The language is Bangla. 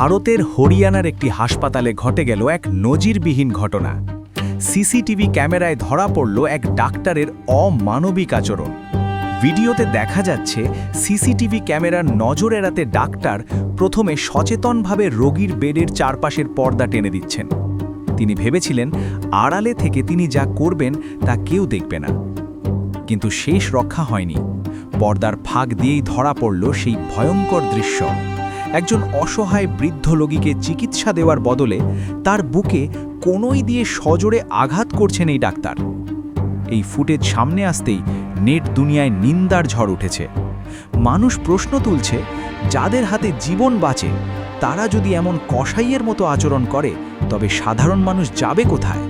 ভারতের হরিয়ানার একটি হাসপাতালে ঘটে গেল এক নজিরবিহীন ঘটনা। সিসিটিভি ক্যামেরায় ধরা পড়ল এক ডাক্তারের অমানবিক আচরণ। ভিডিওতে দেখা যাচ্ছে সিসিটিভি ক্যামেরার নজর এড়াতে ডাক্তার প্রথমে সচেতনভাবে রোগীর বেডের চারপাশের পর্দা টেনে দিচ্ছেন। তিনি ভেবেছিলেন আড়ালে থেকে তিনি যা করবেন তা কেউ দেখবে না, কিন্তু শেষ রক্ষা হয়নি। পর্দার ফাঁক দিয়েই ধরা পড়ল সেই ভয়ঙ্কর দৃশ্য। একজন অসহায় বৃদ্ধ রোগীকে চিকিৎসা দেওয়ার বদলে তার বুকে কনুই দিয়ে সজোরে আঘাত করছেন এই ডাক্তার। এই ফুটেজ সামনে আসতেই নেট দুনিয়ায় নিন্দার ঝড় উঠেছে। মানুষ প্রশ্ন তুলছে, যাদের হাতে জীবন বাঁচে তারা যদি এমন কসাইয়ের মতো আচরণ করে তবে সাধারণ মানুষ যাবে কোথায়?